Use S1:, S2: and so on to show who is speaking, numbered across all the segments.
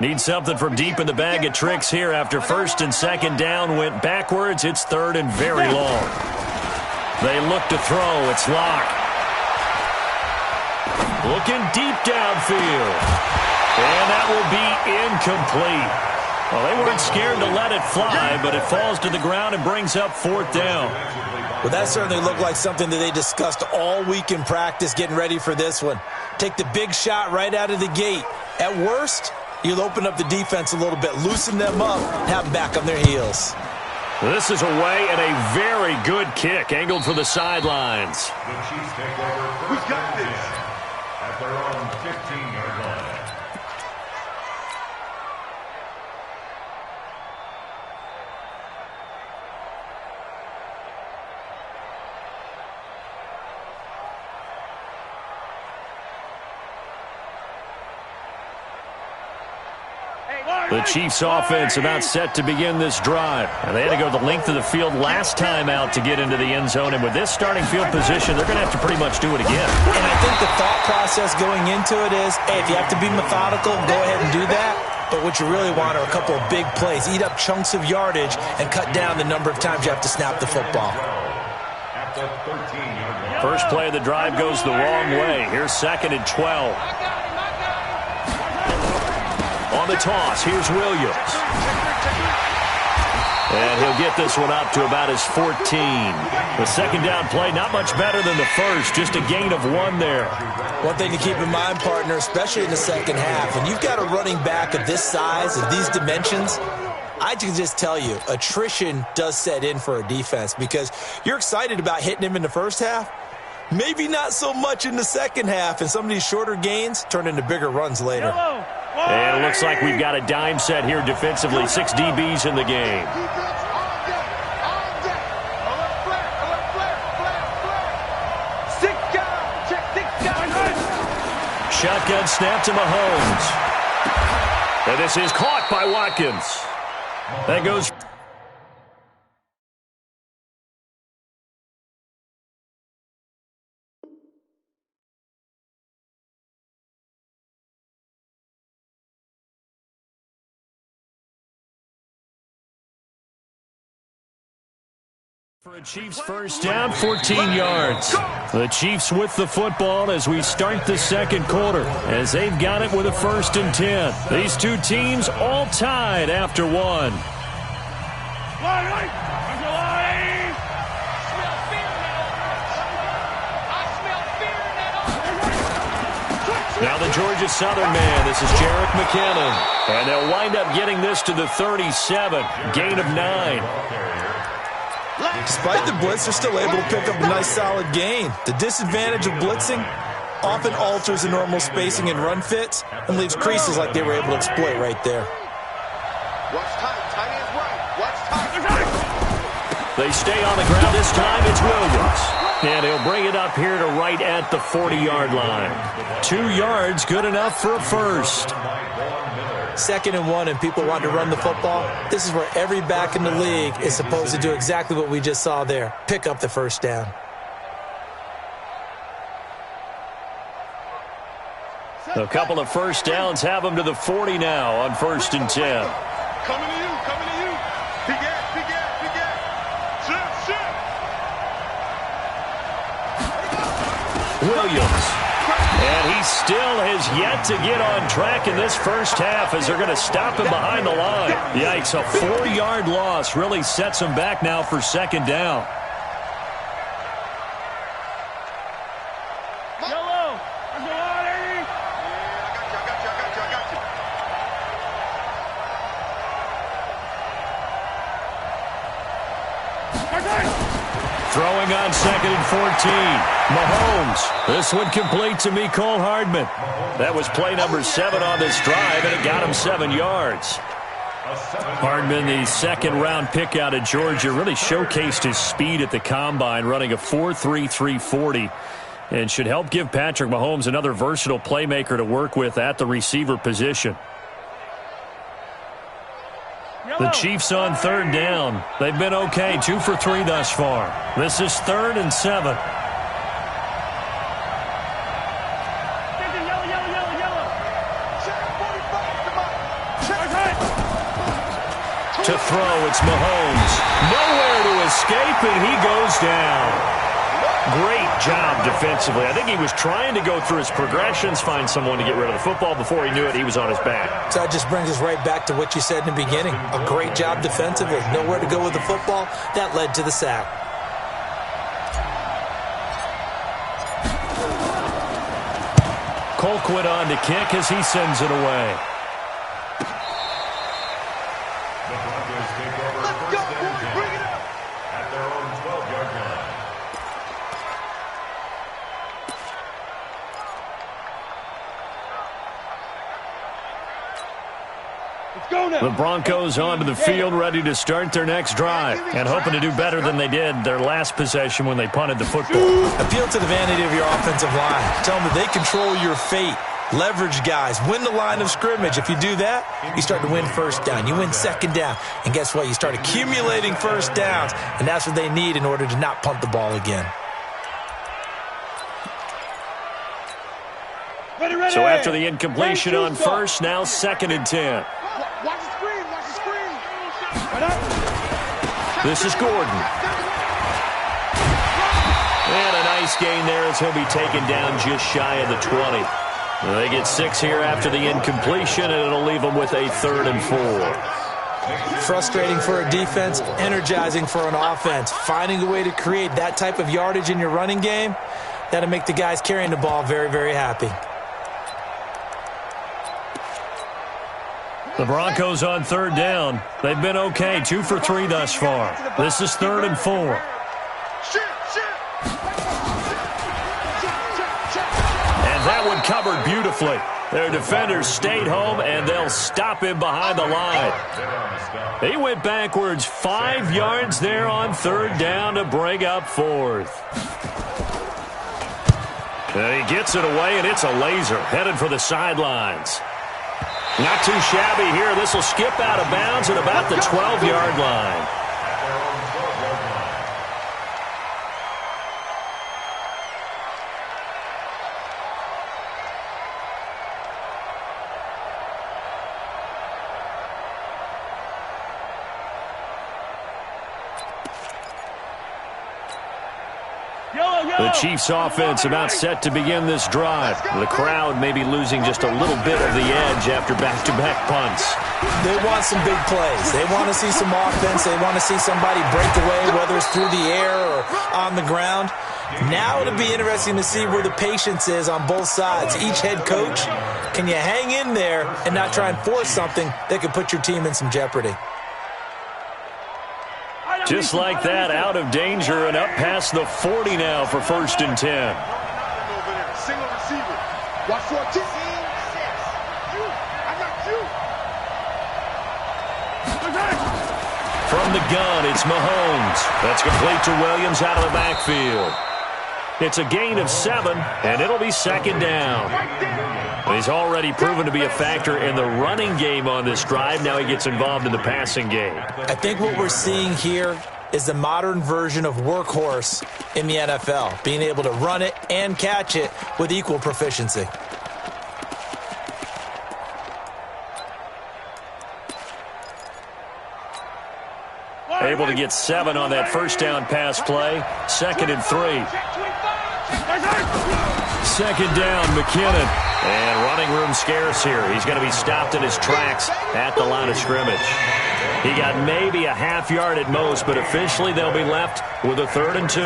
S1: Need something from deep in the bag of tricks here after first and second down went backwards. It's third and very long. They look to throw. It's Locke. Looking deep downfield. And that will be incomplete. Well, they weren't scared to let it fly, but it falls to the ground and brings up fourth down.
S2: Well, that certainly looked like something that they discussed all week in practice getting ready for this one. Take the big shot right out of the gate. At worst, you'll open up the defense a little bit, loosen them up, have them back on their heels.
S1: This is away and a very good kick, angled for the sidelines.
S3: The Chiefs take over. Who's got this? At their own 15-yard line.
S1: The Chiefs offense about set to begin this drive. And they had to go the length of the field last time out to get into the end zone. And with this starting field position, they're going to have to pretty much do it again.
S2: And I think the thought process going into it is, hey, if you have to be methodical, go ahead and do that. But what you really want are a couple of big plays. Eat up chunks of yardage and cut down the number of times you have to snap the football.
S1: First play of the drive goes the wrong way. Here's second and 12. On the toss, here's Williams. And he'll get this one up to about his 14. The second down play, not much better than the first, just a gain of 1 there.
S2: One thing to keep in mind, partner, especially in the second half, when you've got a running back of this size, of these dimensions, I can just tell you, attrition does set in for a defense because you're excited about hitting him in the first half. Maybe not so much in the second half, and some of these shorter gains turn into bigger runs later.
S1: And it looks like we've got a dime set here defensively. 6 DBs in the game. Shotgun snap to Mahomes. And this is caught by Watkins. That goes... For a Chiefs first down, 14 yards. The Chiefs with the football as we start the second quarter, as they've got it with a first and 10. These two teams all tied after one. Now the Georgia Southern man, this is Jerick McKinnon. And they'll wind up getting this to the 37, gain of 9.
S2: Despite the blitz, they're still able to pick up a nice solid gain. The disadvantage of blitzing often alters the normal spacing and run fits and leaves creases like they were able to exploit right there.
S4: Watch tight. Tight ends right. Watch tight.
S1: They stay on the ground. This time it's Williams. And he'll bring it up here to right at the 40-yard line. 2 yards, good enough for a first.
S2: 2nd and 1 and people want to run the football. This is where every back in the league is supposed to do exactly what we just saw there. Pick up the first down.
S1: A couple of first downs have them to the 40 now on 1st and 10.
S4: Coming to you. Coming to you. Big ass. Big ass. Big ass. Shit.
S1: Williams. And he still has yet to get on track in this first half as they're going to stop him behind the line. Yikes, a 4-yard loss really sets him back now for second down.
S4: Yellow. I got you.
S1: Throwing on 2nd and 14. Mahomes. This one complete to Mecole Hardman. That was play number 7 on this drive, and it got him 7 yards. Hardman, the second-round pick out of Georgia, really showcased his speed at the combine, running a 4.33 40, and should help give Patrick Mahomes another versatile playmaker to work with at the receiver position. The Chiefs on 3rd down. They've been okay, 2 for 3 thus far. This is 3rd and 7. To throw, it's Mahomes. Nowhere to escape, and he goes down. Great job defensively. I think he was trying to go through his progressions, find someone to get rid of the football. Before he knew it, he was on his back.
S2: So that just brings us right back to what you said in the beginning. A great job defensively. Nowhere to go with the football. That led to the sack.
S1: Colquitt on to kick as he sends it away.
S3: The Broncos take over first and 10 at their own 12-yard line.
S1: The Broncos onto the field, ready to start their next drive, and hoping to do better than they did their last possession when they punted the football.
S2: Appeal to the vanity of your offensive line. Tell them that they control your fate. Leverage guys. Win the line of scrimmage. If you do that, you start to win first down. You win second down. And guess what? You start accumulating first downs, and that's what they need in order to not punt the ball again.
S1: So after the incompletion on first, now 2nd and 10.
S4: Watch the screen. Watch the screen.
S1: This is Gordon. And a nice gain there as he'll be taken down just shy of the 20. They get 6 here after the incompletion, and it'll leave them with a 3rd and 4.
S2: Frustrating for a defense, energizing for an offense. Finding a way to create that type of yardage in your running game, that'll make the guys carrying the ball very, very happy.
S1: The Broncos on 3rd down. They've been okay, 2 for 3 thus far. This is 3rd and 4. And that one covered beautifully. Their defenders stayed home, and they'll stop him behind the line. He went backwards 5 yards there on 3rd down to bring up 4th. And he gets it away, and it's a laser headed for the sidelines. Not too shabby here. This will skip out of bounds at about the 12-yard line. The Chiefs offense about set to begin this drive. The crowd may be losing just a little bit of the edge after back-to-back punts.
S2: They want some big plays. They want to see some offense. They want to see somebody break away, whether it's through the air or on the ground. Now it'll be interesting to see where the patience is on both sides. Each head coach, can you hang in there and not try and force something that could put your team in some jeopardy?
S1: Just like that, out of danger and up past the 40 now for 1st and 10.
S4: Single receiver. Watch 14. I got you.
S1: From the gun, it's Mahomes. That's complete to Williams out of the backfield. It's a gain of 7, and it'll be 2nd down. He's already proven to be a factor in the running game on this drive. Now he gets involved in the passing game.
S2: I think what we're seeing here is the modern version of workhorse in the NFL, being able to run it and catch it with equal proficiency.
S1: Able to get 7 on that first down pass play. 2nd and 3. 2nd down, McKinnon. And running room scarce here. He's going to be stopped in his tracks at the line of scrimmage. He got maybe a half yard at most, but officially they'll be left with a 3rd and 2.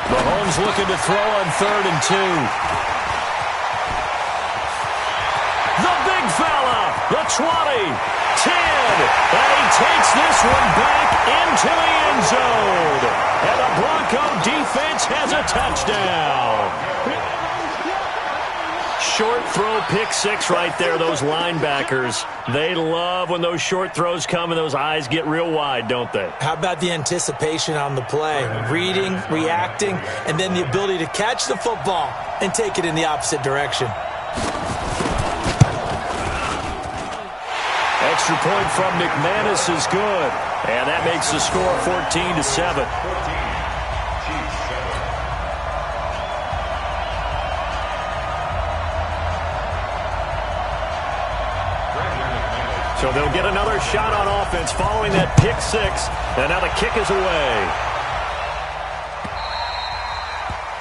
S1: Mahomes looking to throw on 3rd and 2. The big fella, the 20, 10, and he takes this one back into the end zone. And the Bronco defense has a touchdown. short throw pick six right there, those linebackers. They love when those short throws come and those eyes get real wide, don't they?
S2: How about the anticipation on the play? Reading, reacting, and then the ability to catch the football and take it in the opposite direction.
S1: Extra point from McManus is good. And that makes the score 14-7. So they'll get another shot on offense following that pick six. And now the kick is away.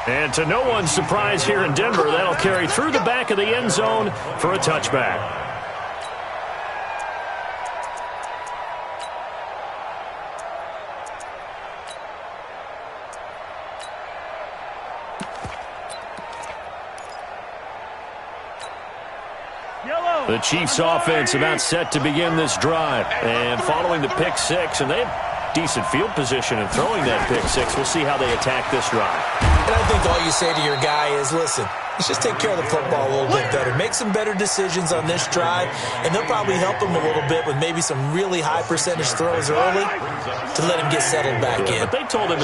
S1: And to no one's surprise here in Denver, that'll carry through the back of the end zone for a touchback. The Chiefs offense about set to begin this drive. And following the pick six, and they have decent field position in throwing that pick six. We'll see how they attack this drive.
S2: And I think all you say to your guy is, listen, let's just take care of the football a little bit better. Make some better decisions on this drive, and they'll probably help him a little bit with maybe some really high percentage throws early to let him get settled back in.
S1: But they told us,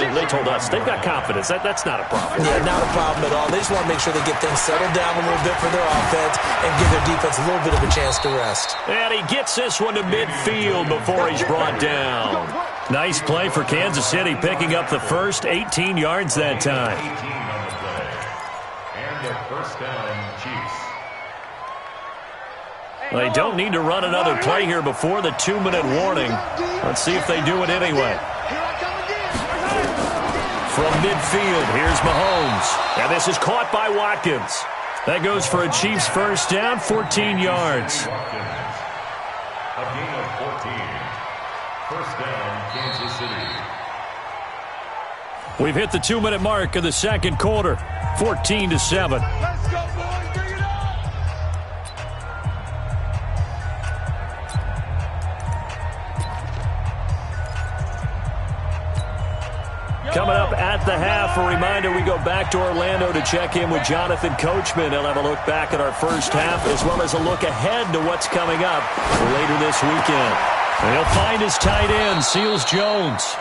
S1: they've got confidence. That's not a problem.
S2: Yeah, not a problem at all. They just want to make sure they get things settled down a little bit for their offense and give their defense a little bit of a chance to rest.
S1: And he gets this one to midfield before he's brought down. Nice play for Kansas City, picking up the first 18 yards that time.
S3: 18 on the play. And the first down, Chiefs.
S1: They don't need to run another play here before the 2-minute warning. Let's see if they do it anyway. From midfield, here's Mahomes. And this is caught by Watkins. That goes for a Chiefs first down, 14 yards.
S3: A gain of 14. First down, Kansas City.
S1: We've hit the 2-minute mark of the second quarter, 14-7.
S4: Let's go, boys. Bring it on.
S1: Coming up at the half, a reminder we go back to Orlando to check in with Jonathan Coachman. He'll have a look back at our first half as well as a look ahead to what's coming up later this weekend. And he'll find his tight end, Seals Jones.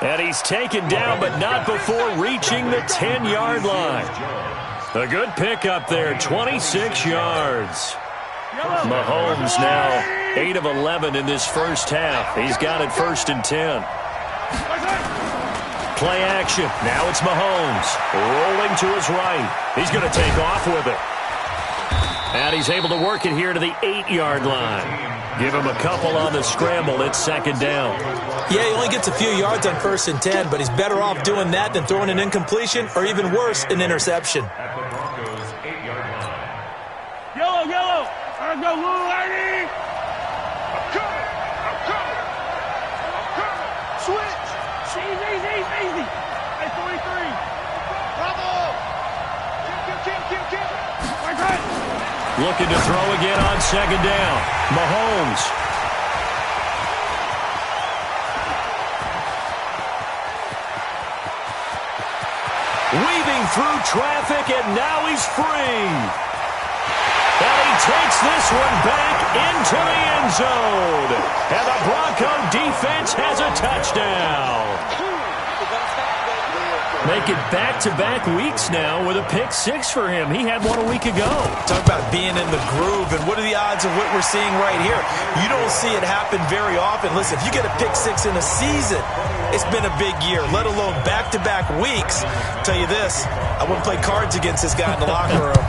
S1: And he's taken down, but not before reaching the 10-yard line. A good pickup there, 26 yards. Mahomes now 8 of 11 in this first half. He's got it 1st and 10. Play action. Now it's Mahomes. Rolling to his right. He's going to take off with it. And he's able to work it here to the 8-yard line. Give him a couple on the scramble. It's 2nd down.
S2: Yeah, he only gets a few yards on 1st and 10, but he's better off doing that than throwing an incompletion or even worse, an interception.
S3: At the Broncos' 8-yard line.
S4: Yellow. Let's go, Lou, lady. I'm coming. Switch. Easy. Hey, 43. Bravo. Keep.
S1: Looking to throw again on 2nd down. Mahomes. Weaving through traffic, and now he's free. And he takes this one back into the end zone. And the Bronco defense has a touchdown. Make it back-to-back weeks now with a pick six for him. He had one a week ago.
S2: Talk about being in the groove, and what are the odds of what we're seeing right here? You don't see it happen very often. Listen, if you get a pick six in a season, it's been a big year, let alone back-to-back weeks. I'll tell you this, I wouldn't play cards against this guy in the locker room.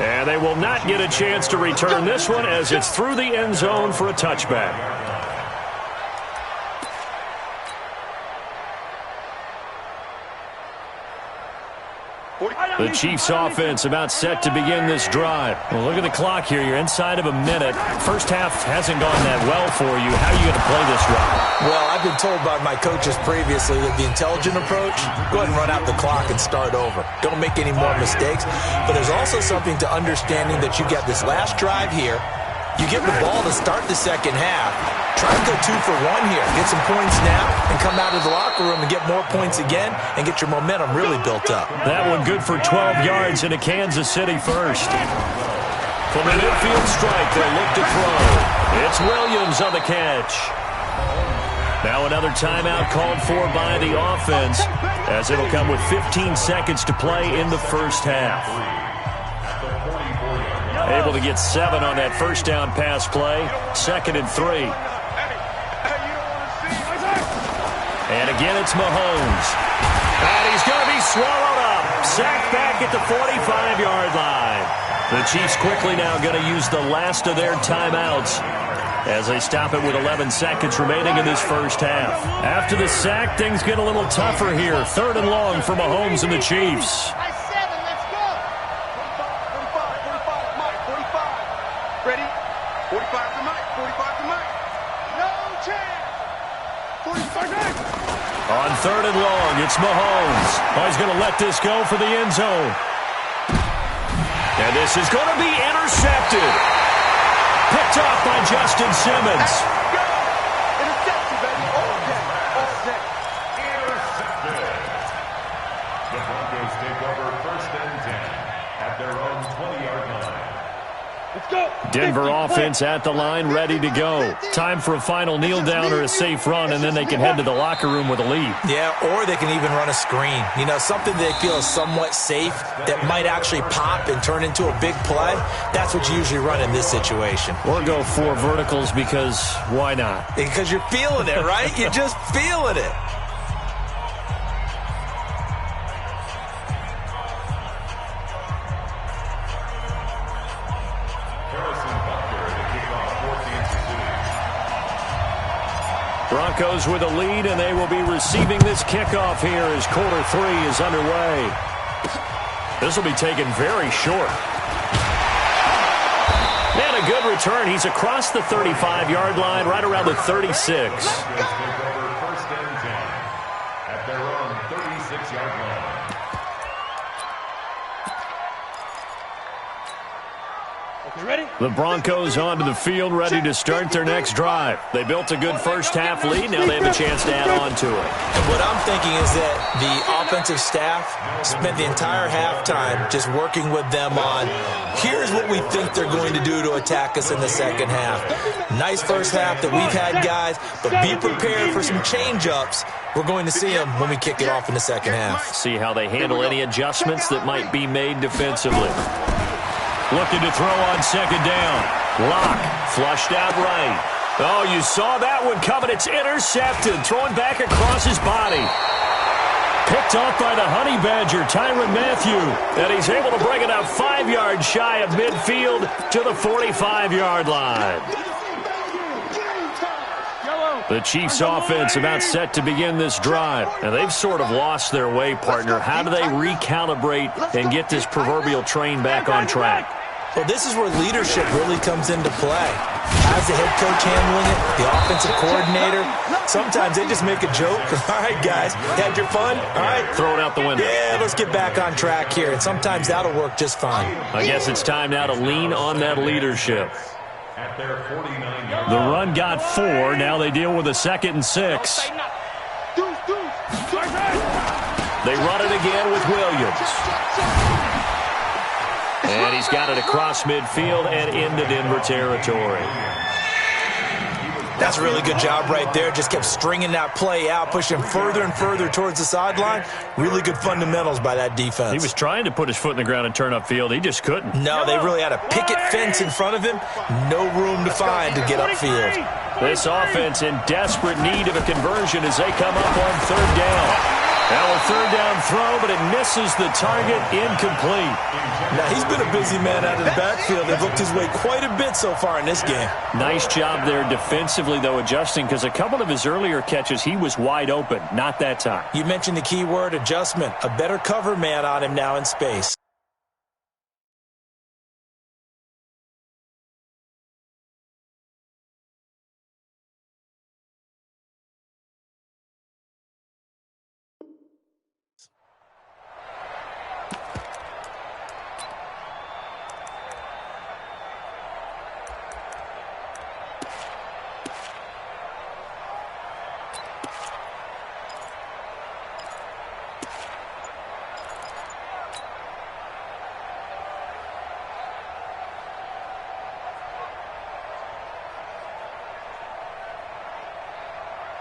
S1: And they will not get a chance to return this one as it's through the end zone for a touchback. The Chiefs offense about set to begin this drive. Well, look at the clock here. You're inside of a minute. First half hasn't gone that well for you. How are you going to play this drive?
S2: Well, I've been told by my coaches previously that the intelligent approach, go ahead and run out the clock and start over. Don't make any more mistakes. But there's also something to understanding that you got this last drive here. You give the ball to start the second half. Try to go 2 for 1 here. Get some points now and come out of the locker room and get more points again and get your momentum really built up.
S1: That one good for 12 yards into Kansas City first. From the midfield strike, they'll look to throw. It's Williams on the catch. Now another timeout called for by the offense, as it'll come with 15 seconds to play in the first half. Able to get 7 on that first down pass play. 2nd and 3. And again, it's Mahomes. And he's going to be swallowed up. Sacked back at the 45-yard line. The Chiefs quickly now going to use the last of their timeouts as they stop it with 11 seconds remaining in this first half. After the sack, things get a little tougher here. 3rd and long for Mahomes and the Chiefs.
S4: Ready? 45 to Mike. 45 to Mike. No chance. 45.
S1: On 3rd and long, it's Mahomes. Oh, he's going to let this go for the end zone. And this is going to be intercepted. Picked off by Justin Simmons.
S4: Go. Interception, baby. All day. All day.
S3: Intercepted. The Broncos take over 1st and 10 at their own 20-yard line.
S4: Let's go.
S1: Denver offense at the line, ready to go. Time for a final kneel down or a safe run, and then they can head to the locker room with a lead.
S2: Yeah, or they can even run a screen. You know, something they feel is somewhat safe that might actually pop and turn into a big play. That's what you usually run in this situation.
S1: Or go 4 verticals because why not?
S2: Because you're feeling it, right? You're just feeling it.
S1: Broncos with a lead, and they will be receiving this kickoff here as quarter 3 is underway. This will be taken very short. And a good return. He's across the 35-yard line, right around the 36.
S3: Broncos take over 1st and 10 at their own 36-yard line.
S4: Okay, ready?
S1: The Broncos onto the field, ready to start their next drive. They built a good first-half lead. Now they have a chance to add on to it.
S2: And what I'm thinking is that the offensive staff spent the entire halftime just working with them on, here's what we think they're going to do to attack us in the second half. Nice first half that we've had, guys, but be prepared for some change-ups. We're going to see them when we kick it off in the second half.
S1: See how they handle any adjustments that might be made defensively. Looking to throw on 2nd down. Lock, flushed out right. Oh, you saw that one coming. It's intercepted. Throwing back across his body. Picked off by the Honey Badger, Tyrann Mathieu. And he's able to bring it up 5 yards shy of midfield to the 45-yard line. The Chiefs offense about set to begin this drive. And they've sort of lost their way, partner. How do they recalibrate and get this proverbial train back on track?
S2: Well, this is where leadership really comes into play. As the head coach handling it, the offensive coordinator, sometimes they just make a joke. All right, guys, had your fun? All right.
S1: Throw it out the window.
S2: Yeah, let's get back on track here. And sometimes that'll work just fine.
S1: I guess it's time now to lean on that leadership.
S3: At their 49-yard
S1: The run got 4. Now they deal with a 2nd and 6. They run it again with Williams. And he's got it across midfield and into Denver territory.
S2: That's a really good job right there. Just kept stringing that play out, pushing further and further towards the sideline. Really good fundamentals by that defense.
S1: He was trying to put his foot in the ground and turn upfield. He just couldn't.
S2: No, they really had a picket fence in front of him. No room to find to get upfield.
S1: This offense in desperate need of a conversion as they come up on 3rd down. Now a 3rd down throw, but it misses the target, incomplete.
S2: Now he's been a busy man out of the backfield. They've looked his way quite a bit so far in this game.
S1: Nice job there defensively, though, adjusting, because a couple of his earlier catches, he was wide open. Not that time.
S2: You mentioned the key word, adjustment. A better cover man on him now in space.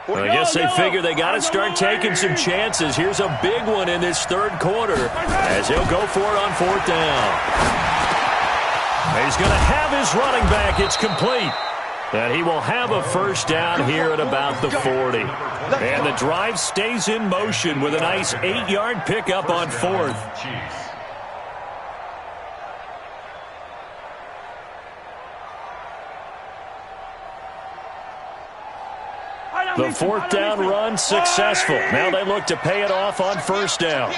S1: I guess they figure they got to start taking some chances. Here's a big one in this third quarter as he'll go for it on fourth down. He's going to have his running back. It's complete. And he will have a first down here at about the 40. And the drive stays in motion with a nice 8-yard pickup on fourth. The fourth down run successful. Now they look to pay it off on first down.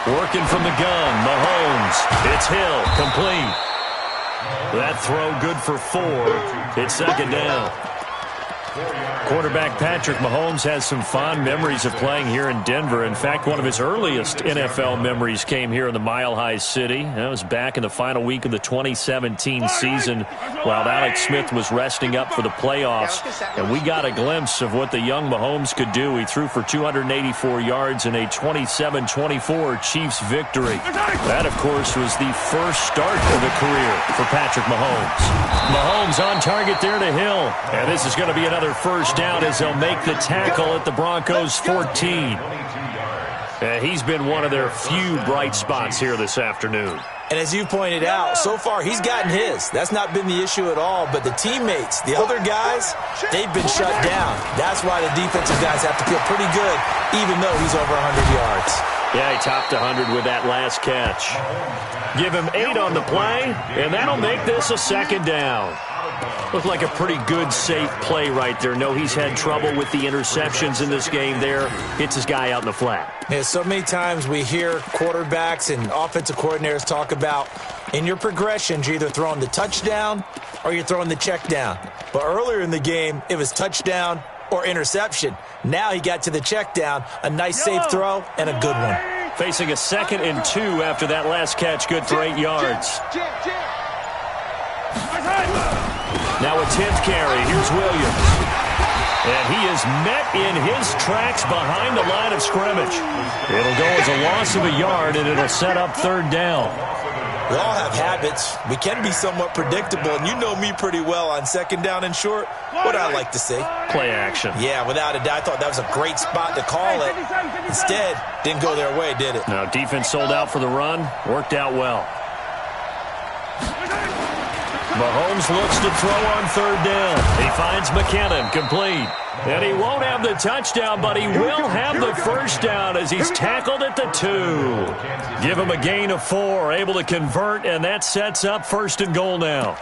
S1: Working from the gun, Mahomes. It's Hill, complete. That throw good for 4. It's second down. Quarterback Patrick Mahomes has some fond memories of playing here in Denver. In fact, one of his earliest NFL memories came here in the Mile High City. That was back in the final week of the 2017 season while Alex Smith was resting up for the playoffs. And we got a glimpse of what the young Mahomes could do. He threw for 284 yards in a 27-24 Chiefs victory. That, of course, was the first start of a career for Patrick Mahomes. Mahomes on target there to Hill. And this is going to be another first down as they'll make the tackle at the Broncos' 14. He's been one of their few bright spots here this afternoon.
S2: And as you pointed out, so far he's gotten his. That's not been the issue at all. But the teammates, the other guys, they've been shut down. That's why the defensive guys have to feel pretty good, even though he's over 100 yards.
S1: Yeah, he topped 100 with that last catch. Give him 8 on the play, and that'll make this a second down. Looked like a pretty good, safe play right there. No, he's had trouble with the interceptions in this game there. Hits his guy out in the flat.
S2: Yeah, so many times we hear quarterbacks and offensive coordinators talk about in your progressions, you're either throwing the touchdown or you're throwing the check down. But earlier in the game, it was touchdown or interception. Now he got to the check down, a nice safe throw, and a good one.
S1: Facing a 2nd and 2 after that last catch, good for 8 yards. Now a 10th carry. Here's Williams. And he is met in his tracks behind the line of scrimmage. It'll go as a loss of a yard, and it'll set up third down.
S2: We all have habits. We can be somewhat predictable, and you know me pretty well on second down and short. What I like to say?
S1: Play action.
S2: Yeah, without a doubt. I thought that was a great spot to call it. Instead, didn't go their way, did it?
S1: Now, defense sold out for the run. Worked out well. Mahomes looks to throw on third down. He finds McKinnon, complete. And he won't have the touchdown, but he will have the first down as he's tackled at the 2. Give him a gain of 4, able to convert, and that sets up first and goal now.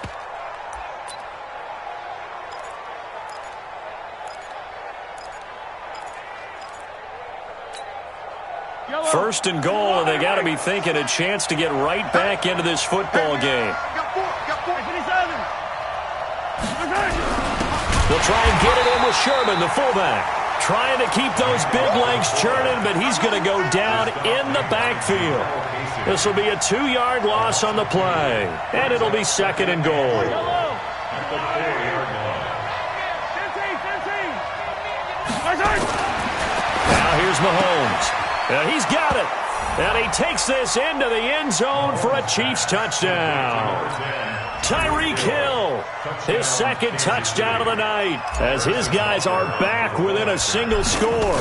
S1: First and goal, and they got to be thinking a chance to get right back into this football game. They'll try and get it in with Sherman, the fullback. Trying to keep those big legs churning, but he's going to go down in the backfield. This will be a 2-yard loss on the play, and it'll be second and goal. Now here's Mahomes. And he's got it. And he takes this into the end zone for a Chiefs touchdown. Tyreek Hill, his second touchdown of the night, as his guys are back within a single score.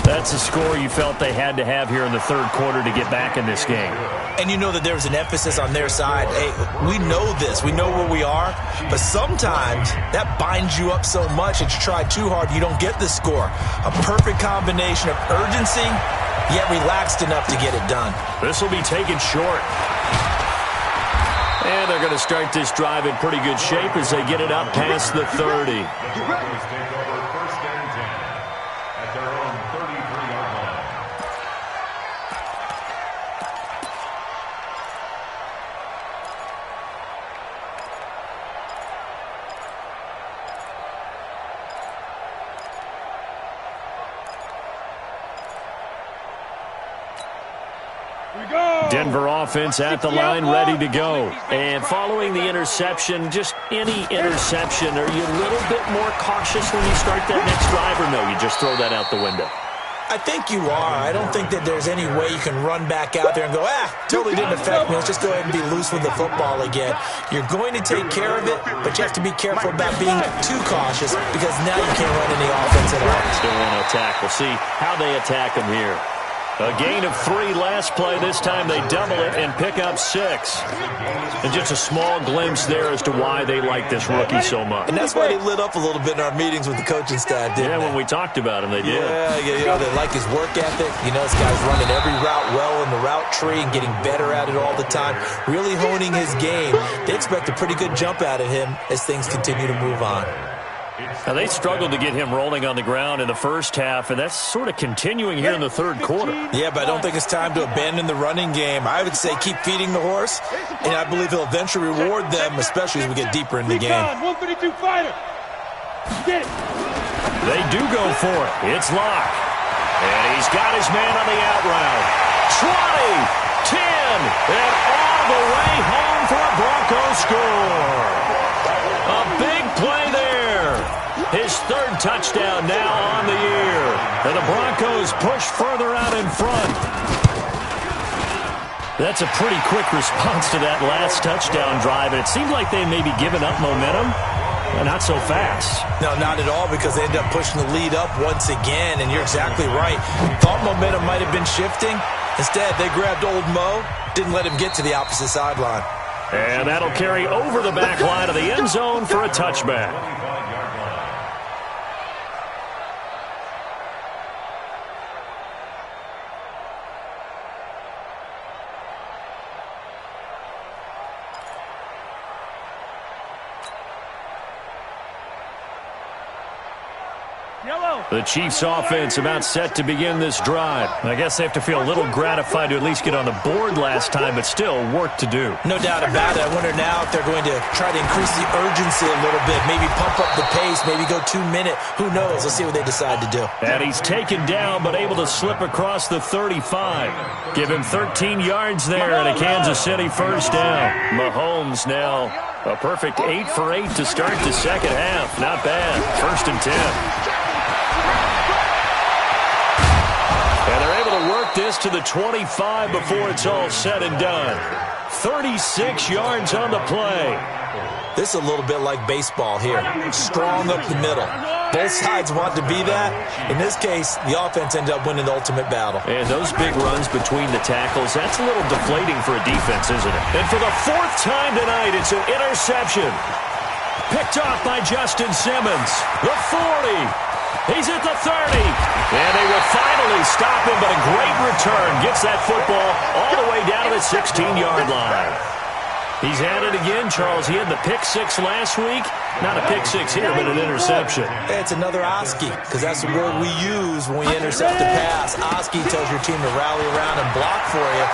S1: That's a score you felt they had to have here in the third quarter to get back in this game.
S2: And you know that there was an emphasis on their side. Hey, we know this. We know where we are. But sometimes that binds you up so much that you try too hard, you don't get the score. A perfect combination of urgency, yet relaxed enough to get it done.
S1: This will be taken short. And they're going to start this drive in pretty good shape as they get it up past the 30. Denver offense at the line, ready to go. And following the interception, just any interception, are you a little bit more cautious when you start that next drive, or no, you just throw that out the window?
S2: I think you are. I don't think that there's any way you can run back out there and go, totally didn't affect me. Let's just go ahead and be loose with the football again. You're going to take care of it, but you have to be careful about being too cautious because now you can't run any offense at all.
S1: Still want to attack. We'll see how they attack them here. A gain of 3 last play. This time they double it and pick up 6. And just a small glimpse there as to why they like this rookie so much.
S2: And that's why they lit up a little bit in our meetings with the coaching staff, didn't they?
S1: When we talked about him, they did.
S2: Yeah, they like his work ethic. This guy's running every route well in the route tree and getting better at it all the time, really honing his game. They expect a pretty good jump out of him as things continue to move on.
S1: Now, they struggled to get him rolling on the ground in the first half, and that's sort of continuing here in the third quarter.
S2: Yeah, but I don't think it's time to abandon the running game. I would say keep feeding the horse, and I believe he'll eventually reward them, especially as we get deeper in the game.
S4: 152 fighter. Get it.
S1: They do go for it. It's Locke. And he's got his man on the out route. 20, 10, and all the way home for a Broncos score. A big play there. His 3rd touchdown now on the year. And the Broncos push further out in front. That's a pretty quick response to that last touchdown drive. And it seemed like they may be giving up momentum. Not so fast.
S2: No, not at all, because they end up pushing the lead up once again. And you're exactly right. Thought momentum might have been shifting. Instead, they grabbed old Mo, didn't let him get to the opposite sideline.
S1: And that'll carry over the back line of the end zone for a touchback. The Chiefs offense about set to begin this drive. I guess they have to feel a little gratified to at least get on the board last time, but still work to do.
S2: No doubt about it. I wonder now if they're going to try to increase the urgency a little bit, maybe pump up the pace, maybe go 2-minute. Who knows? Let's see what they decide to do.
S1: And he's taken down, but able to slip across the 35. Give him 13 yards there and a Kansas City first down. Mahomes now a perfect 8 for 8 to start the second half. Not bad. 1st and 10. And they're able to work this to the 25 before it's all said and done. 36 yards on the play.
S2: This is a little bit like baseball here. Strong up the middle. Both sides want to be that. In this case, the offense ended up winning the ultimate battle.
S1: And those big runs between the tackles, that's a little deflating for a defense, isn't it? And for the 4th time tonight, it's an interception. Picked off by Justin Simmons. The 40. He's at the 30. And they will finally stop him, but a great return. Gets that football all the way down to the 16-yard line. He's had it again, Charles. He had the pick 6 last week. Not a pick 6 here, but an interception.
S2: It's another Oski, because that's the word we use when we intercept a pass. Oski tells your team to rally around and block for you.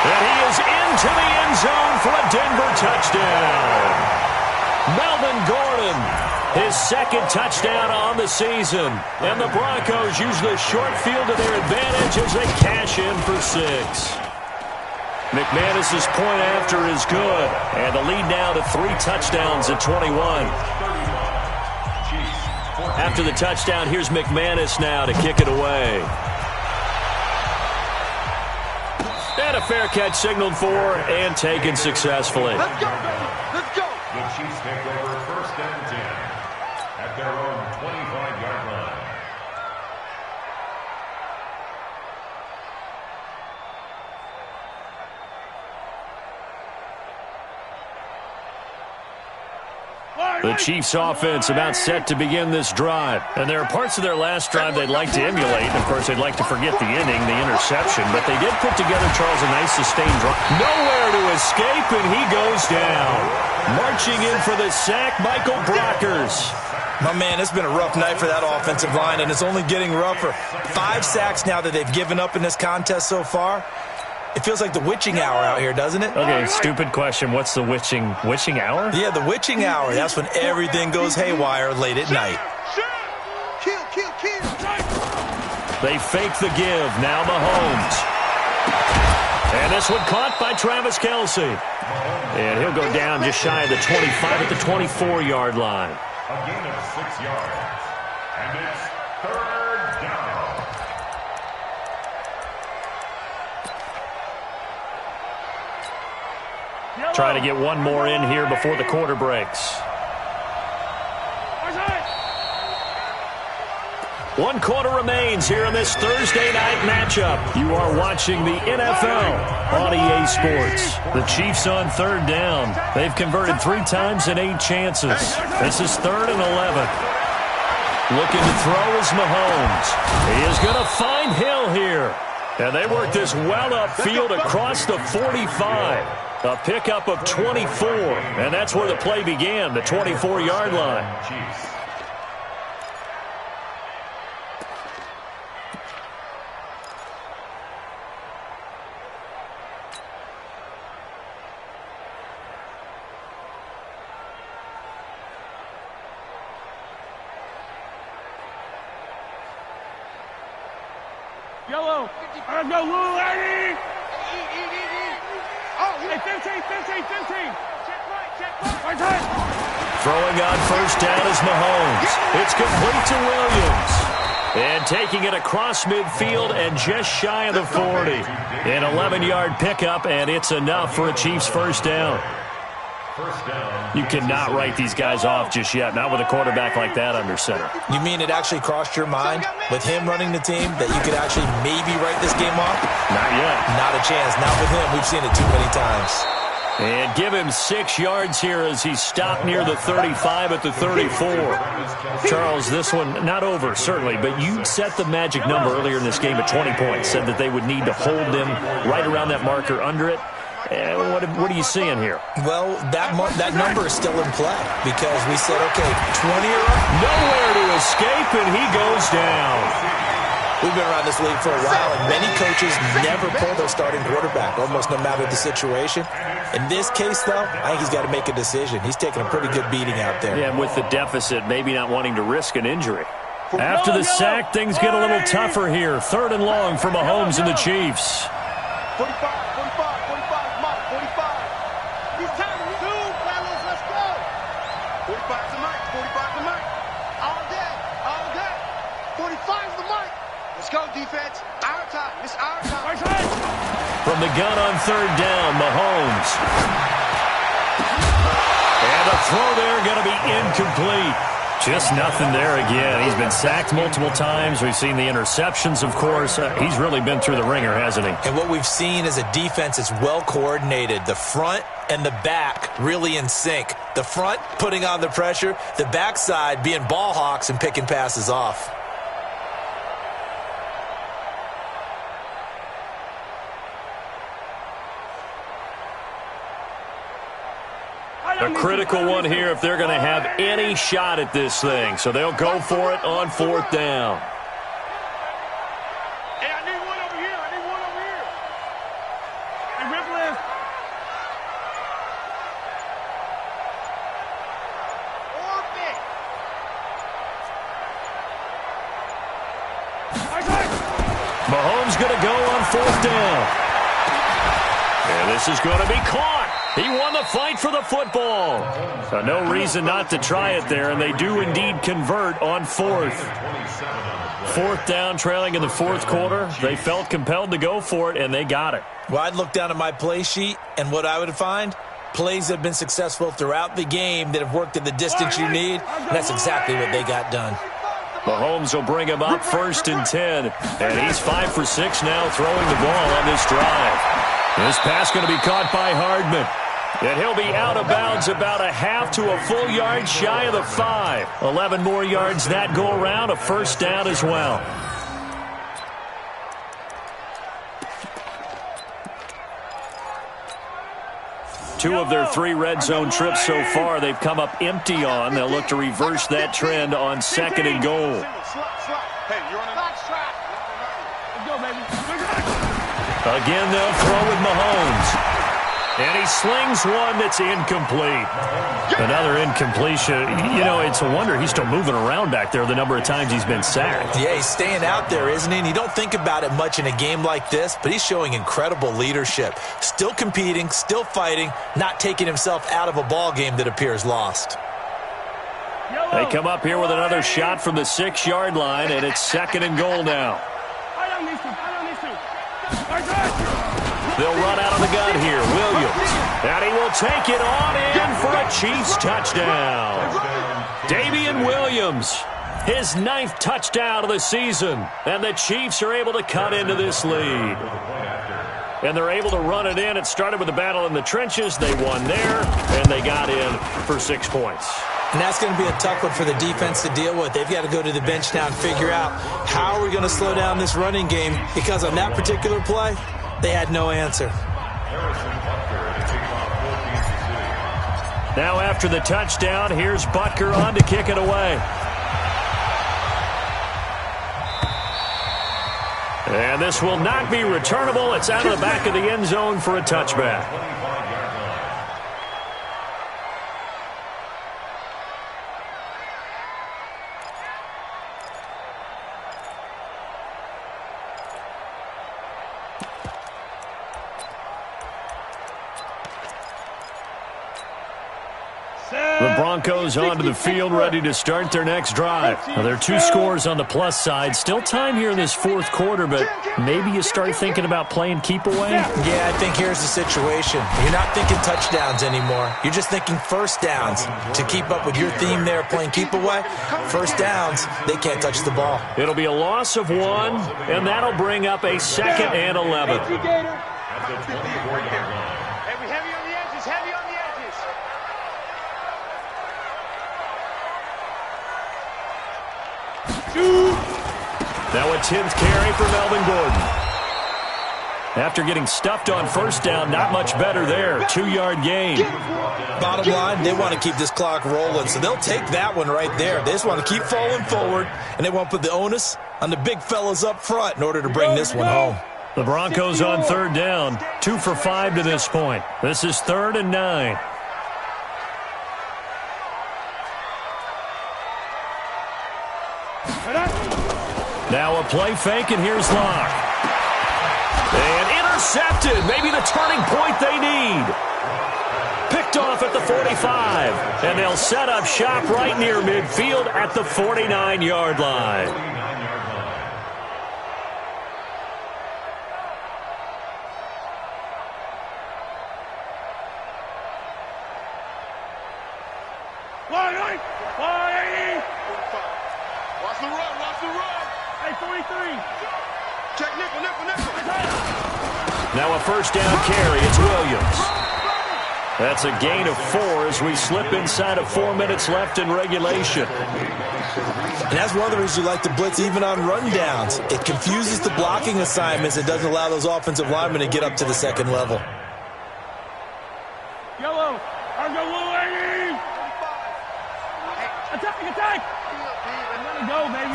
S1: And he is into the end zone for a Denver touchdown. Melvin Gordon, his 2nd touchdown on the season. And the Broncos use the short field to their advantage as they cash in for 6. McManus's point after is good. And the lead now to 3 touchdowns at 21. After the touchdown, here's McManus now to kick it away. And a fair catch signaled for and taken successfully.
S4: Let's go. Let's go.
S3: The Chiefs take over 1st and 10 at their own 25-yard line.
S1: The Chiefs offense about set to begin this drive. And there are parts of their last drive they'd like to emulate. And, of course, they'd like to forget the inning, the interception. But they did put together, Charles, a nice sustained drive. Nowhere to escape, and he goes down. Marching in for the sack, Michael Brockers.
S2: My man, it's been a rough night for that offensive line, and it's only getting rougher. 5 sacks now that they've given up in this contest so far. It feels like the witching hour out here, doesn't it?
S1: Okay, stupid question. What's the witching hour?
S2: Yeah, the witching hour. That's when everything goes haywire late at night.
S4: Kill.
S1: They fake the give. Now Mahomes. And this one caught by Travis Kelce. And he'll go down just shy of the 25 at the 24-yard line.
S3: A gain of 6 yards. And it's 3rd down.
S1: Trying to get one more in here before the quarter breaks. One quarter remains here in this Thursday night matchup. You are watching the NFL on EA Sports. The Chiefs on third down. They've converted 3 times in 8 chances. This is 3rd and 11. Looking to throw is Mahomes. He is going to find Hill here. And they work this well upfield across the 45. A pickup of 24. And that's where the play began, the 24-yard line.
S4: Yellow. Let's go, little lady. Oh, hey, 15. Check right.
S1: Throwing on first down is Mahomes. It's complete to Williams. And taking it across midfield and just shy of the 40. An 11-yard pickup, and it's enough for a Chiefs first down. You cannot write these guys off just yet, not with a quarterback like that under center.
S2: You mean it actually crossed your mind with him running the team that you could actually maybe write this game off?
S1: Not yet.
S2: Not a chance. Not with him. We've seen it too many times.
S1: And give him 6 yards here as he stopped near the 35 at the 34. Charles, this one not over, certainly, but you set the magic number earlier in this game at 20 points, said that they would need to hold them right around that marker under it. What are you seeing here?
S2: Well, that number is still in play because we said, okay, 20 or up.
S1: Nowhere to escape, and he goes down.
S2: We've been around this league for a while, and many coaches never pull their starting quarterback, almost no matter the situation. In this case, though, I think he's got to make a decision. He's taking a pretty good beating out there.
S1: Yeah, and with the deficit, maybe not wanting to risk an injury. After the sack, things get a little tougher here. 3rd and long for Mahomes and the Chiefs.
S4: 45. He's telling me, dude, fellas, let's go. 45's the mic. All day. 45's the mic. Let's go, defense. Our time. It's our time.
S1: From the gun on 3rd down, Mahomes. And the throw there going to be incomplete. Just nothing there again. He's been sacked multiple times. We've seen the interceptions, of course. He's really been through the ringer, hasn't he?
S2: And what we've seen is a defense that's well coordinated. The front and the back really in sync. The front putting on the pressure. The backside being ball hawks and picking passes off.
S1: A critical one here if they're going to have any shot at this thing. So they'll go for it on 4th down.
S4: Hey, I need one over here. Hey, Ripley.
S1: Mahomes going to go on 4th down. And this is going to be caught. He won the fight for the football. So no reason not to try it there, and they do indeed convert on 4th. 4th down, trailing in the 4th quarter. They felt compelled to go for it, and they got it.
S2: Well, I'd look down at my play sheet, and what I would find, plays that have been successful throughout the game that have worked at the distance you need, and that's exactly what they got done.
S1: Mahomes will bring him up 1st and 10, and he's 5 for 6 now throwing the ball on this drive. This pass going to be caught by Hardman. And he'll be out of bounds about a half to a full yard shy of the 5. 11 more yards that go around, a first down as well. Two of their 3 red zone trips so far they've come up empty on. They'll look to reverse that trend on 2nd and goal. Again, they'll throw with Mahomes. And he slings one that's incomplete. Another incompletion. You know, it's a wonder he's still moving around back there the number of times he's been sacked.
S2: Yeah, he's staying out there, isn't he? And you don't think about it much in a game like this, but he's showing incredible leadership. Still competing, still fighting, not taking himself out of a ball game that appears lost.
S1: They come up here with another shot from the 6-yard line, and it's 2nd and goal now. They'll run out of the gun here. Williams. And he will will take it on in for a Chiefs touchdown. Damian Williams, his 9th touchdown of the season, and the Chiefs are able to cut into this lead. And they're able to run it in. It started with a battle in the trenches. They won there, and they got in for 6 points.
S2: And that's going to be a tough one for the defense to deal with. They've got to go to the bench now and figure out how are we going to slow down this running game, because on that particular play, they had no answer.
S1: Now after the touchdown, here's Butker on to kick it away. And this will not be returnable. It's out of the back of the end zone for a touchback. The Broncos onto the field, ready to start their next drive. Now, there are 2 scores on the plus side. Still time here in this 4th quarter, but maybe you start thinking about playing keep away?
S2: Yeah, I think here's the situation. You're not thinking touchdowns anymore. You're just thinking first downs. To keep up with your theme there, playing keep away, first downs, they can't touch the ball.
S1: It'll be a loss of 1, and that'll bring up a 2nd and 11. Now a 10th carry for Melvin Gordon. After getting stuffed on first down, not much better there. 2-yard gain.
S2: Bottom line, they want to keep this clock rolling, so they'll take that one right there. They just want to keep falling forward, and they want to put the onus on the big fellas up front in order to bring this one home.
S1: The Broncos on 3rd down. 2 for 5 to this point. This is 3rd and 9. Now a play fake, and here's Locke. And intercepted. Maybe the turning point they need. Picked off at the 45. And they'll set up shop right near midfield at the 49-yard line.
S4: Watch the run, watch the run. Hey, 43. Check nickel.
S1: Now a first down carry. It's Williams. That's a gain of 4 as we slip inside of 4 minutes left in regulation.
S2: And that's one of the reasons you like to blitz even on rundowns. It confuses the blocking assignments. It doesn't allow those offensive linemen to get up to the second level.
S4: Yellow. Attack. Let it go, baby.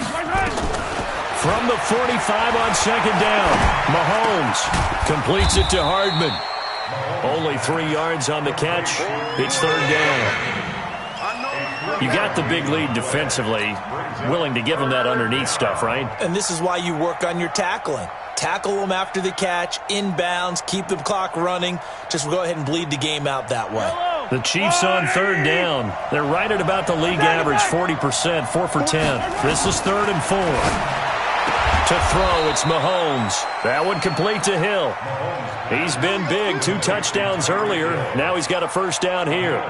S1: From the 45 on 2nd down, Mahomes completes it to Hardman. Only 3 yards on the catch. It's 3rd down. You got the big lead defensively. Willing to give them that underneath stuff, right?
S2: And this is why you work on your tackling. Tackle them after the catch, inbounds, keep the clock running. Just go ahead and bleed the game out that way.
S1: The Chiefs on 3rd down. They're right at about the league average, 40%, 4 for 10. This is 3rd and 4. To throw, it's Mahomes. That one complete to Hill. He's been big, 2 touchdowns earlier. Now he's got a first down here.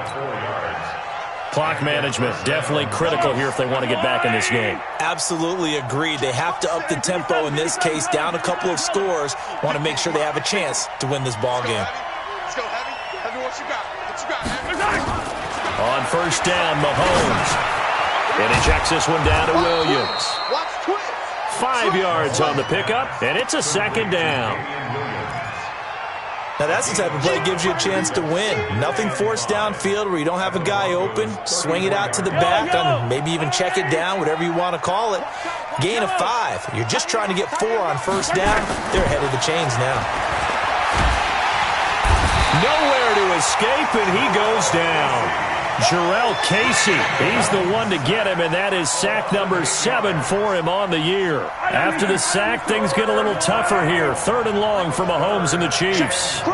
S1: Clock management, definitely critical here if they want to get back in this game.
S2: Absolutely agreed. They have to up the tempo in this case, down a couple of scores. Want to make sure they have a chance to win this ball game.
S4: Let's go, Heavy. Heavy, what you got?
S1: On first down, Mahomes. And he checks this one down to Williams. 5 yards on the pickup, and it's a 2nd down.
S2: Now that's the type of play that gives you a chance to win. Nothing forced downfield where you don't have a guy open. Swing it out to the back, and maybe even check it down, whatever you want to call it. Gain of 5. You're just trying to get 4 on first down. They're ahead of the chains now.
S1: Nowhere to escape, and he goes down. Jarrell Casey, he's the one to get him, and that is sack number 7 for him on the year. After the sack, things get a little tougher here. 3rd and long for Mahomes and the Chiefs.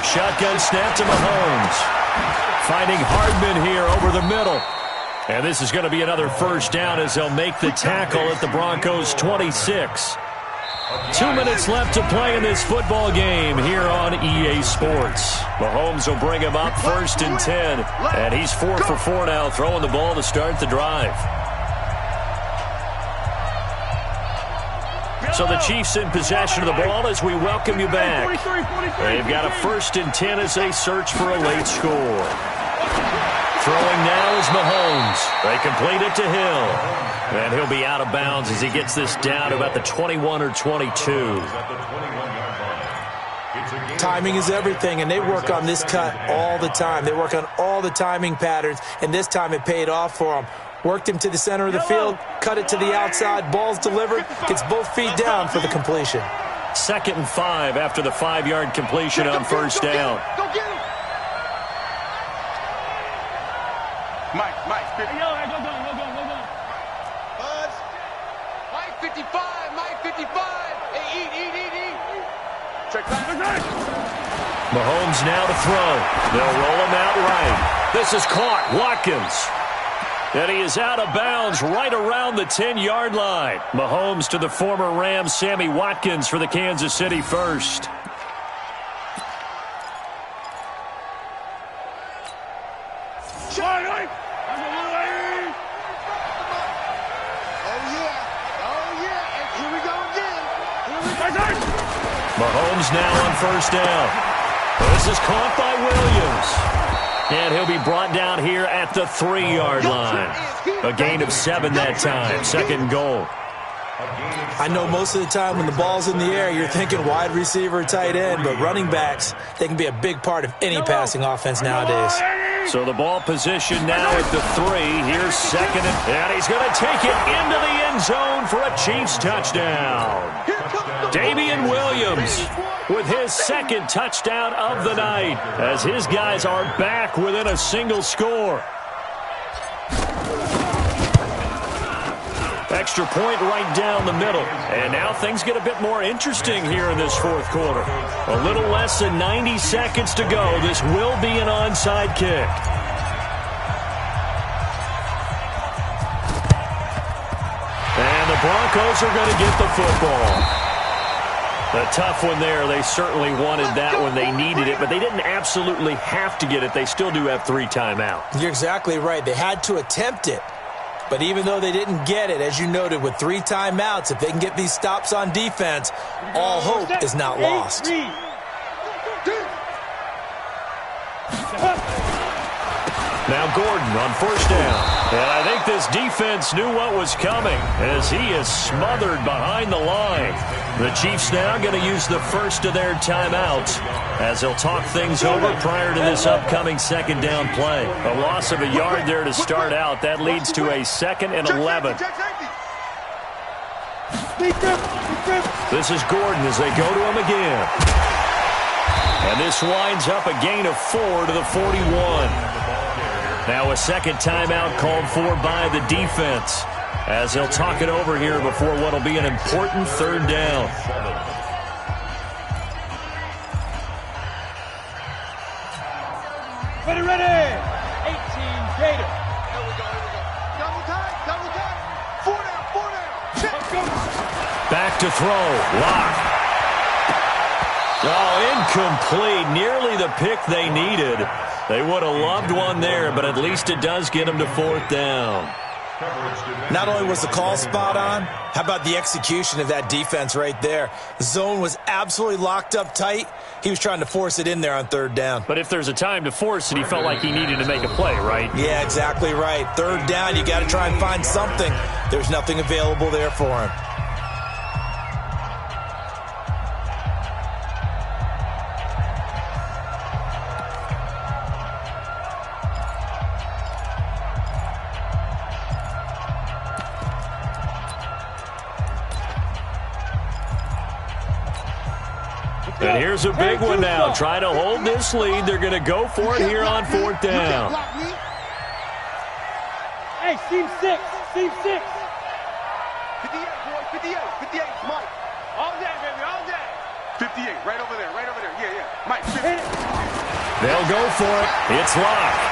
S1: Shotgun snap to Mahomes. Finding Hardman here over the middle. And this is going to be another first down as they'll make the tackle at the Broncos' 26. 2 minutes left to play in this football game here on EA Sports. Mahomes will bring him up 1st and 10, and he's 4 for 4 now, throwing the ball to start the drive. So the Chiefs in possession of the ball as we welcome you back. They've got a 1st and 10 as they search for a late score. Throwing now is Mahomes. They complete it to Hill. And he'll be out of bounds as he gets this down to about the 21 or 22.
S2: Timing is everything, and they work on this cut all the time. They work on all the timing patterns, and this time it paid off for them. Worked him to the center of the field, cut it to the outside, ball's delivered, gets both feet down for the completion.
S1: 2nd and 5 after the 5-yard completion on 1st down.
S4: Go get him. Mike, go. Buzz. Mike 55, Mike 55. Hey, eat. Check back.
S1: Mahomes now to throw. They'll roll him out right. This is caught. Watkins. And he is out of bounds right around the 10-yard line. Mahomes to the former Rams, Sammy Watkins for the Kansas City first. Mahomes now on 1st down. This is caught by Williams. And he'll be brought down here at the 3-yard line. A gain of 7 that time. 2nd goal.
S2: I know most of the time when the ball's in the air, you're thinking wide receiver, tight end, but running backs, they can be a big part of any passing offense nowadays.
S1: So the ball position now at the 3. Here's 2nd, and he's going to take it into the end zone for a Chiefs touchdown. Damian Williams with his 2nd touchdown of the night as his guys are back within a single score. Extra point right down the middle. And now things get a bit more interesting here in this 4th quarter. A little less than 90 seconds to go. This will be an onside kick. And the Broncos are going to get the football. A tough one there. They certainly wanted that one. They needed it, but they didn't absolutely have to get it. They still do have 3 timeouts.
S2: You're exactly right. They had to attempt it. But even though they didn't get it, as you noted, with 3 timeouts, if they can get these stops on defense, all hope is not lost.
S1: Now Gordon on 1st down. And I think this defense knew what was coming as he is smothered behind the line. The Chiefs now going to use the first of their timeouts as they'll talk things over prior to this upcoming 2nd down play. A loss of a yard there to start out. That leads to a 2nd and 11. This is Gordon as they go to him again. And this winds up a gain of 4 to the 41. Now a 2nd timeout called for by the defense as they'll talk it over here before what will be an important 3rd down.
S5: Ready. 18 Gator.
S4: Here we go. Double time. 4 down. Check.
S1: Back to throw. Lock. Oh, incomplete. Nearly the pick they needed. They would have loved one there, but at least it does get them to 4th down.
S2: Not only was the call spot on, how about the execution of that defense right there? The zone was absolutely locked up tight. He was trying to force it in there on 3rd down.
S1: But if there's a time to force it, he felt like he needed to make a play, right?
S2: Yeah, exactly right. 3rd down, you got to try and find something. There's nothing available there for him.
S1: And here's a big one now. Trying to hold this lead. They're going to go for it here on 4th down.
S5: Hey, seam 6.
S4: 58, boy. 58, Mike. All day, baby, all day. 58, right over there. Yeah. Mike, 50.
S1: They'll go for it. It's locked.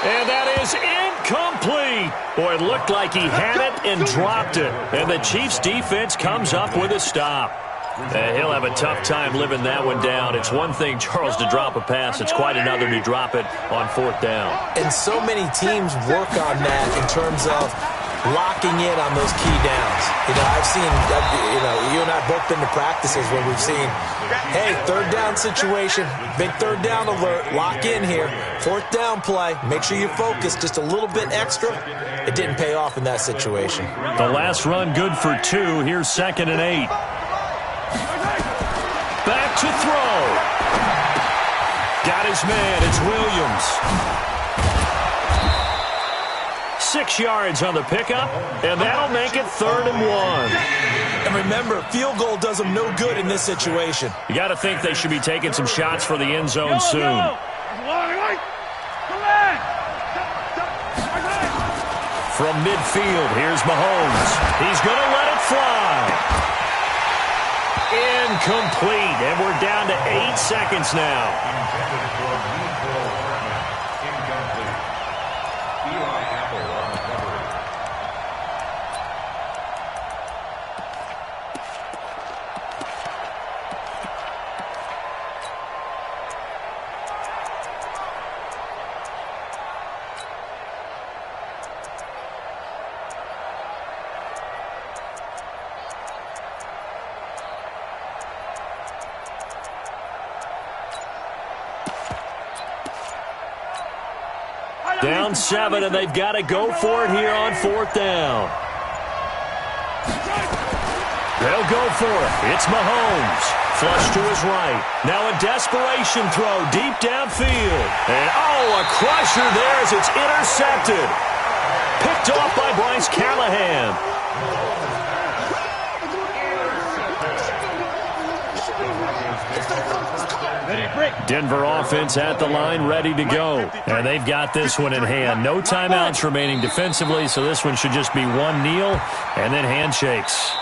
S1: And that is incomplete. Boy, it looked like he had it and dropped it. And the Chiefs' defense comes up with a stop. He'll have a tough time living that one down. It's one thing, Charles, to drop a pass. It's quite another to drop it on 4th down.
S2: And so many teams work on that in terms of locking in on those key downs. I've seen, you and I have both been to practices where we've seen, hey, 3rd down situation, big 3rd down alert, lock in here, 4th down play, make sure you focus just a little bit extra. It didn't pay off in that situation.
S1: The last run good for 2. Here's 2nd and 8. Back to throw. Got his man. It's Williams. 6 yards on the pickup, and that'll make it 3rd and 1.
S2: And remember, field goal does them no good in this situation.
S1: You got to think they should be taking some shots for the end zone soon. From midfield, here's Mahomes. He's going to let it fly. Incomplete, and we're down to 8 seconds now. Down 7, and they've got to go for it here on 4th down. They'll go for it. It's Mahomes. Flush to his right. Now a desperation throw deep downfield. And, a crusher there as it's intercepted. Picked off by Bryce Callahan. Denver offense at the line, ready to go. And they've got this one in hand. No timeouts remaining defensively, so this one should just be one kneel and then handshakes.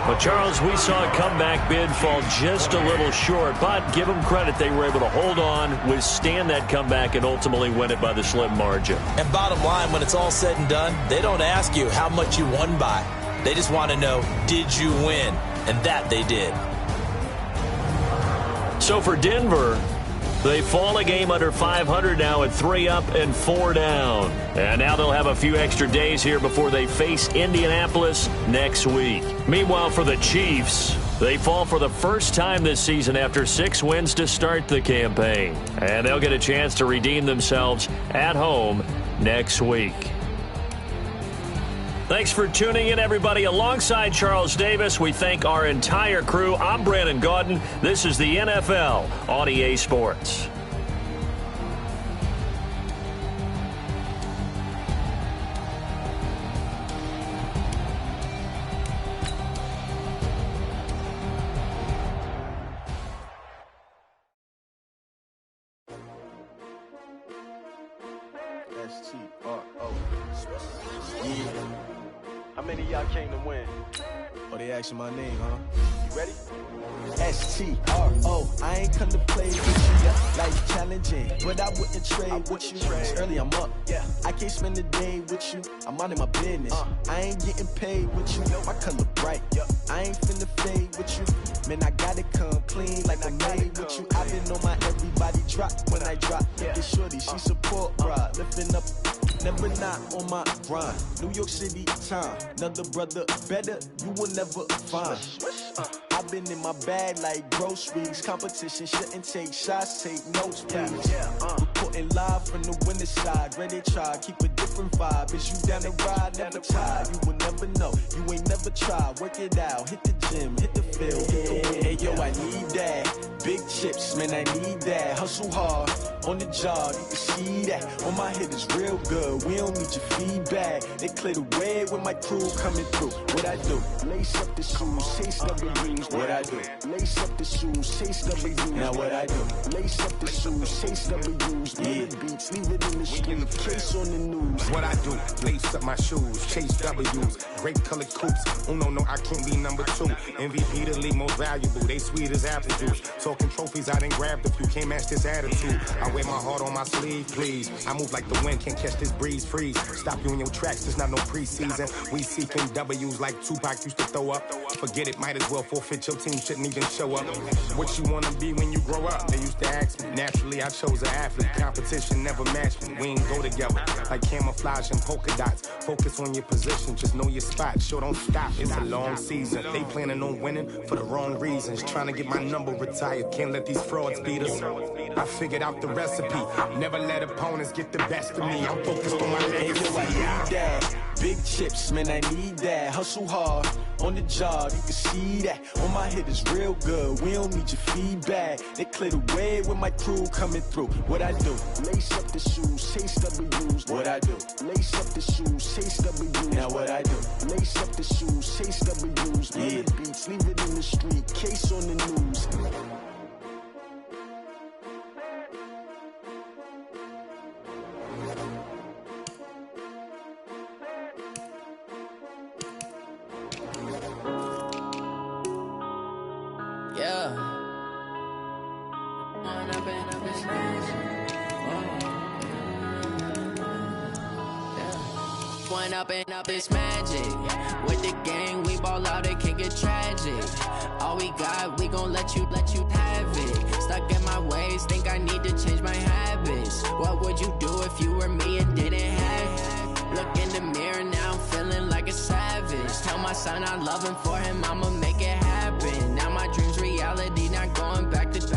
S1: But, Charles, we saw a comeback bid fall just a little short, but give them credit, they were able to hold on, withstand that comeback, and ultimately win it by the slim margin. And
S2: bottom line, when it's all said and done, they don't ask you how much you won by. They just want to know, did you win? And that they did.
S1: So for Denver, they fall a game under 500 now at 3 up and 4 down. And now they'll have a few extra days here before they face Indianapolis next week. Meanwhile, for the Chiefs, they fall for the first time this season after 6 wins to start the campaign. And they'll get a chance to redeem themselves at home next week. Thanks for tuning in, everybody. Alongside Charles Davis, we thank our entire crew. I'm Brandon Gaudin. This is the NFL on EA Sports.
S6: How many of y'all came to win?
S7: Oh, they asking my name, huh?
S6: You ready?
S7: S-T-R-O, I ain't come to play with you, yeah. Life challenging, but I wouldn't trade with you. It's early, I'm up, yeah. I can't spend the day with you, I'm minding my business. I ain't getting paid with you, my color bright, yeah. I ain't finna fade with you, man, I gotta come clean like I made with you. I've been on my everybody drop when I drop. This shorty, she support, bruh, lifting up. Never not on my grind. New York City time. Another brother better, you will never find. I've been in my bag like groceries. Competition shouldn't take shots, take notes, please. Reporting live from the winning side. Ready to try, keep a different vibe. Is you down the ride, never tired. You will never know, you ain't never tried. Work it out, hit the gym, hit the field. Hey, yo, I need that. Big chips, man, I need that. Hustle hard, on the job, you can see that. On my head is real good, we don't need your feedback. They clear the way when my crew coming through. What I do? Lace up the shoes, chase W's. What I do? Lace up the shoes, chase W's. Now what I do? Lace up the shoes, chase W's. Yeah. The beats, leave it in the street, case on the news.
S8: What I do, lace up my shoes, chase W's, grape colored coops. No, I can't be number 2. MVP the league most valuable, they sweet as apple juice. Talking trophies, I done grabbed a few, can't match this attitude. I wear my heart on my sleeve, please. I move like the wind, can't catch this breeze, freeze. Stop you in your tracks, there's not no preseason. We seeking W's like Tupac used to throw up. Forget it, might as well forfeit, your team shouldn't even show up. What you wanna be when you grow up? They used to ask me. Naturally, I chose an athlete. Competition never matched me. We ain't go together like camouflage and polka dots. Focus on your position, just know your spot. Sure, don't stop, it's a long season. They planning on winning for the wrong reasons. Trying to get my number retired, can't let these frauds beat us. I figured out the recipe. Never let opponents get the best of me. I'm focused on my legacy.
S7: Big chips, man, I need that. Hustle hard on the job, you can see that. On my hit is real good, we don't need your feedback. They clear the way with my crew coming through. What I do? Lace up the shoes, chase W's. What I do? Lace up the shoes, chase W's. Now what I do? Lace up the shoes, chase W's. Yeah. The beats, leave it in the street, case on the news.
S9: Up this magic. With the gang, we ball out, it can get tragic. All we got, we gon' let you have it. Stuck in my ways, think I need to change my habits. What would you do if you were me and didn't have it? Look in the mirror now, I'm feeling like a savage. Tell my son I love him, for him I'ma make it happen. Now my dream's reality, not going back to.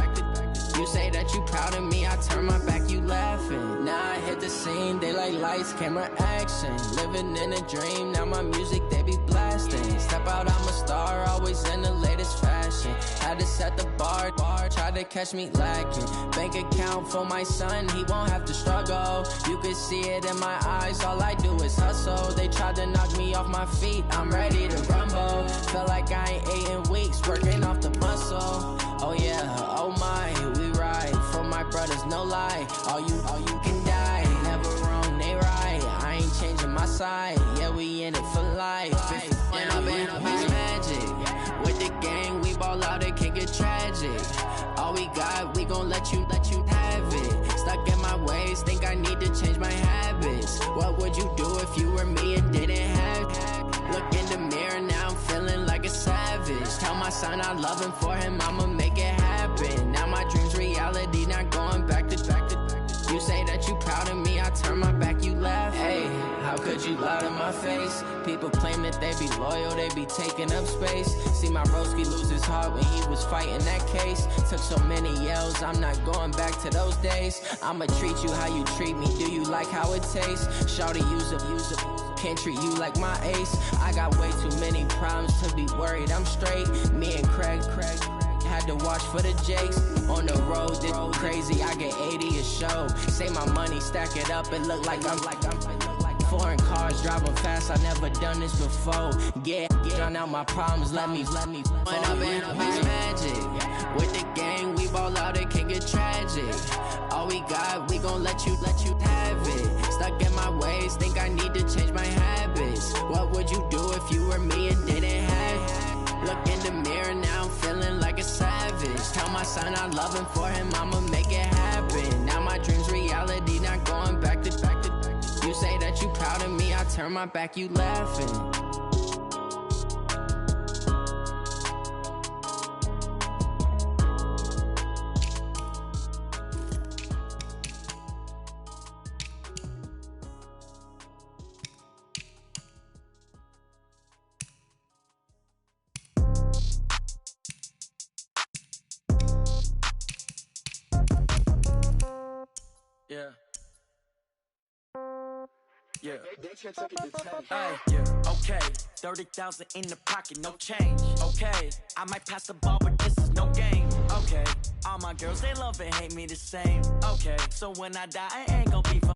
S9: You say that you proud of me, I turn my back, you laughing. Now I hit the scene, they like lights, camera, action. Living in a dream, now my music, they be blasting. Step out, I'm a star, always in the latest fashion. Had to set the bar, try to catch me lacking. Bank account for my son, he won't have to struggle. You can see it in my eyes, all I do is hustle. They tried to knock me off my feet, I'm ready to rumble. Feel like I ain't ate in weeks, working off the muscle. Oh yeah, oh my, we ride for my brothers, no lie. All you can die, never wrong, they right. I ain't changing my side, yeah, we in it for life. When I've been magic, with the gang, we ball out, it can get tragic. All we got, we gon' let you have it. Stuck in my ways, think I need to change my habits. What would you do if you were me and didn't have it? Look in the mirror, now I'm feeling like a savage. Tell my son I love him, for him I'ma make it happen. Now my dream's reality, not going back to. You say that you proud of me, I turn my back, you laugh. Hey, how could you lie to my face? People claim that they be loyal, they be taking up space. See my broski lose his heart when he was fighting that case. Took so many yells, I'm not going back to those days. I'ma treat you how you treat me, do you like how it tastes? Shawty, use a can't treat you like my ace. I got way too many problems to be worried, I'm straight. Me and Craig had to watch for the Jakes. On the road, this crazy, I get 80 a show. Say my money, stack it up, it look like I'm foreign cars, driving fast, I never done this before. Get drown out my problems, let me When I've been magic. With the gang, we ball out, it can get tragic. All we got, we gon' let you have it. Stuck in my ways, think I need to change my habits. What would you do if you were me and didn't have it? Look in the mirror, now I'm feeling like a savage. Tell my son I love him, for him I'ma make it happen. Now my dream's reality, not going back to. You say that you proud of me, I turn my back, you laughing.
S10: Yeah. Hey, yeah. Okay, 30,000 in the pocket, no change. Okay, I might pass the ball, but this is no game. Okay, all my girls, they love and hate me the same. Okay, so when I die, I ain't gon' be for